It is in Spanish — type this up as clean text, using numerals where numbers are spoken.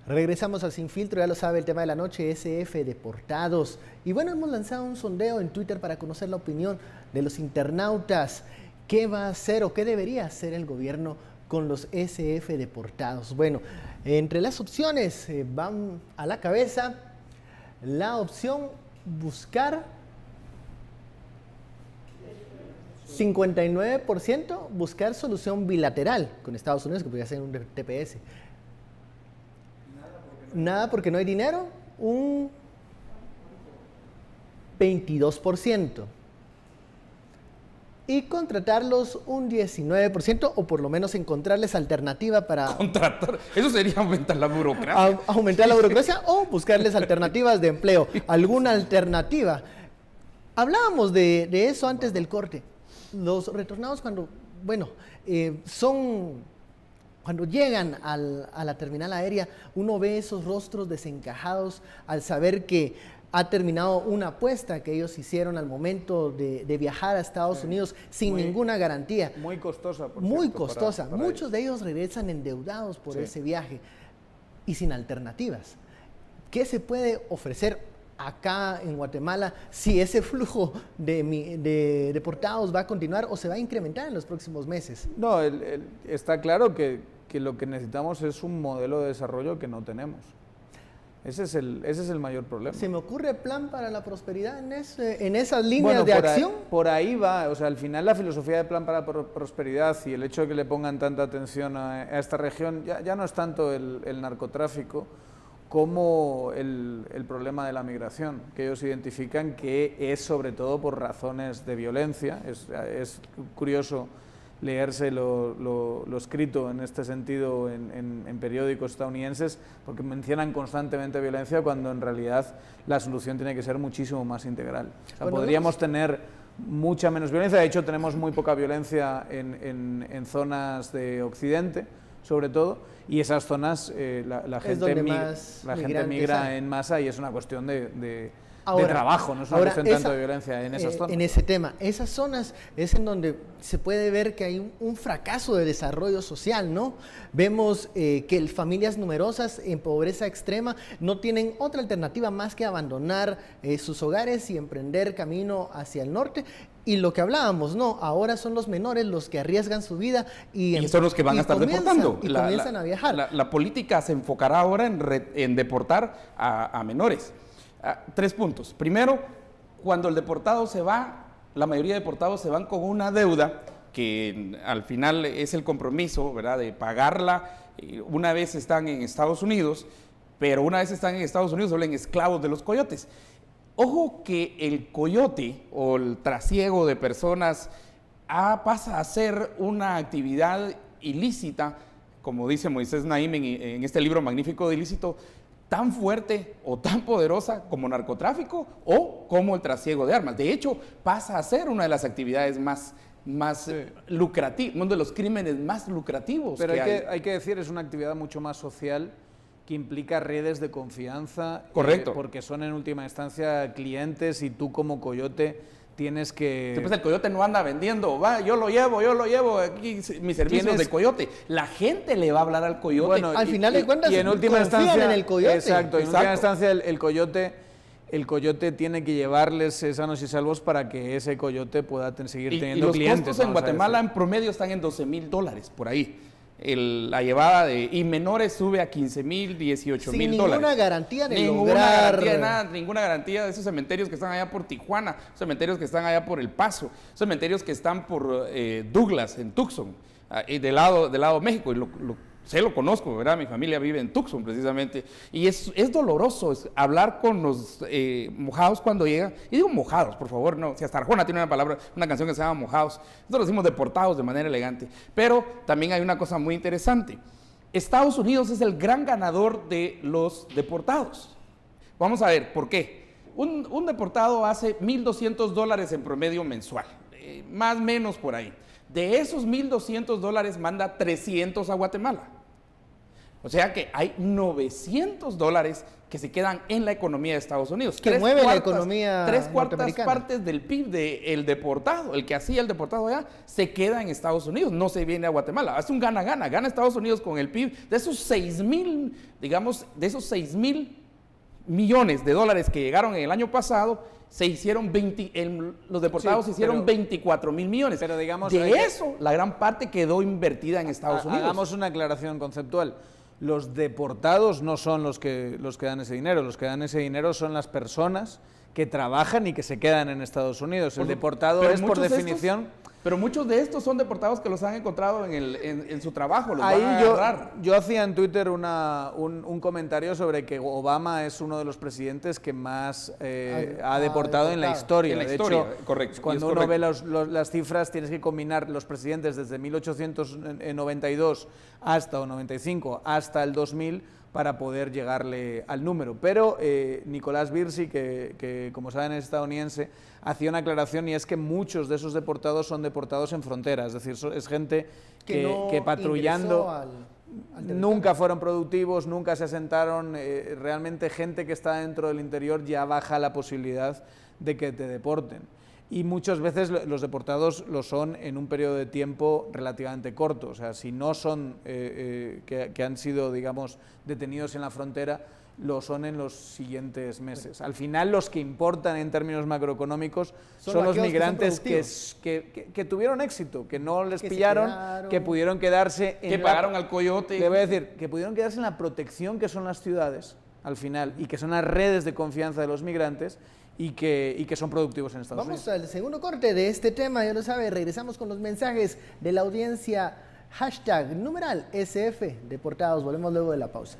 Regresamos al Sin Filtro, ya lo sabe, el tema de la noche, SF Deportados. Y bueno, hemos lanzado un sondeo en Twitter para conocer la opinión de los internautas. ¿Qué va a hacer o qué debería hacer el gobierno con los SF Deportados? Bueno, entre las opciones van a la cabeza la opción buscar 59%, buscar solución bilateral con Estados Unidos, que podría ser un TPS. Nada porque no hay dinero, un 22%. Y contratarlos un 19%, o por lo menos encontrarles alternativa para... Contratar, eso sería aumentar la burocracia. Aumentar la burocracia o buscarles alternativas de empleo, alguna alternativa. Hablábamos de eso antes del corte. Los retornados cuando llegan a la terminal aérea, uno ve esos rostros desencajados al saber que ha terminado una apuesta que ellos hicieron al momento de viajar a Estados Unidos sin ninguna garantía. Muy costosa, por Muy cierto, costosa. para Muchos de ellos regresan endeudados por ese viaje y sin alternativas. ¿Qué se puede ofrecer acá en Guatemala si ese flujo de deportados va a continuar o se va a incrementar en los próximos meses? No, está claro que lo que necesitamos es un modelo de desarrollo que no tenemos. Ese es el mayor problema. ¿Se me ocurre plan para la prosperidad en esas líneas de acción? Por ahí va, o sea, al final la filosofía de plan para la prosperidad y el hecho de que le pongan tanta atención a esta región ya no es tanto el narcotráfico como el problema de la migración, que ellos identifican que es sobre todo por razones de violencia. Es curioso leerse lo escrito en este sentido en periódicos estadounidenses, porque mencionan constantemente violencia cuando en realidad la solución tiene que ser muchísimo más integral. O sea, podríamos tener mucha menos violencia. De hecho, tenemos muy poca violencia en zonas de Occidente, sobre todo, y esas zonas la gente migra en masa y es una cuestión de trabajo, no es una cuestión tanto de violencia en esas zonas. En ese tema, esas zonas es en donde se puede ver que hay un fracaso de desarrollo social, ¿no? Vemos que familias numerosas en pobreza extrema no tienen otra alternativa más que abandonar sus hogares y emprender camino hacia el norte. Y lo que hablábamos, ¿no? Ahora son los menores los que arriesgan su vida y son los que van a estar deportando. Y comienzan a viajar. La política se enfocará ahora en deportar a menores. 3 puntos. Primero, cuando el deportado se va, la mayoría de deportados se van con una deuda que al final es el compromiso, ¿verdad?, de pagarla una vez están en Estados Unidos, pero una vez están en Estados Unidos se vuelven esclavos de los coyotes. Ojo que el coyote o el trasiego de personas pasa a ser una actividad ilícita, como dice Moisés Naim en este libro magnífico de Ilícito, tan fuerte o tan poderosa como narcotráfico o como el trasiego de armas. De hecho, pasa a ser una de las actividades más lucrativas, uno de los crímenes más lucrativos. Pero hay que decir, es una actividad mucho más social que implica redes de confianza. Correcto. Porque son en última instancia clientes y tú como coyote tienes que... Pues el coyote no anda vendiendo, yo lo llevo, aquí mis servicios de coyote. La gente le va a hablar al coyote. Bueno, al final de cuentas, y en última instancia, en el coyote. Exacto, en última instancia el coyote tiene que llevarles sanos y salvos para que ese coyote pueda seguir teniendo clientes. Y los costos en Guatemala en promedio están en $12,000 por ahí. La llevada y menores sube a $15,000, $18,000. Sin ninguna garantía de ninguna garantía de esos cementerios que están allá por Tijuana, cementerios que están allá por El Paso, cementerios que están por Douglas, en Tucson, del lado de México, y lo conozco, ¿verdad? Mi familia vive en Tucson precisamente, y es doloroso hablar con los mojados cuando llegan, y digo mojados, por favor, no, si hasta Arjona tiene una canción que se llama Mojados, nosotros lo decimos deportados de manera elegante, pero también hay una cosa muy interesante. Estados Unidos es el gran ganador de los deportados. Vamos a ver, ¿por qué? Un deportado hace $1,200 en promedio mensual, más o menos por ahí. De esos $1,200 manda 300 a Guatemala. O sea que hay $900 que se quedan en la economía de Estados Unidos. Que mueve la economía Tres cuartas norteamericana. partes del PIB del deportado, el que hacía el deportado allá, se queda en Estados Unidos, no se viene a Guatemala. Hace un gana-gana, gana Estados Unidos con el PIB. De esos 6,000, digamos, de esos 6,000 millones de dólares que llegaron en el año pasado, se hicieron los deportados Sí, hicieron 24,000 millones. pero digamos, de eso, la gran parte quedó invertida en Estados Unidos. Hagamos una aclaración conceptual. Los deportados no son los que dan ese dinero. Los que dan ese dinero son las personas que trabajan y que se quedan en Estados Unidos. El deportado Pero es, por muchos de definición... estos- pero muchos de estos son deportados que los han encontrado en su trabajo, los Ahí van a agarrar. yo hacía en Twitter un comentario sobre que Obama es uno de los presidentes que más ha deportado en la historia. En la De historia, hecho, correcto, y cuando es uno ve correcto. las cifras, tienes que combinar los presidentes desde 1892 hasta o 95 hasta el 2000 para poder llegarle al número. Pero Nicolás Birsi, que como saben es estadounidense, hacía una aclaración, y es que muchos de esos deportados son deportados en frontera, es decir, es gente no que patrullando ingresó al territorio. nunca fueron productivos, nunca se asentaron, realmente gente que está dentro del interior ya baja la posibilidad de que te deporten. Y muchas veces los deportados lo son en un periodo de tiempo relativamente corto. O sea, si no son que han sido, digamos, detenidos en la frontera, lo son en los siguientes meses. Al final, los que importan en términos macroeconómicos son los migrantes que tuvieron éxito, que no les pillaron, que pudieron quedarse en que pagaron al coyote. Le voy a decir, que pudieron quedarse en la protección que son las ciudades, al final, y que son las redes de confianza de los migrantes, y que son productivos en Estados Unidos. Vamos al segundo corte de este tema, ya lo sabe, regresamos con los mensajes de la audiencia, #numeral SF Deportados, volvemos luego de la pausa.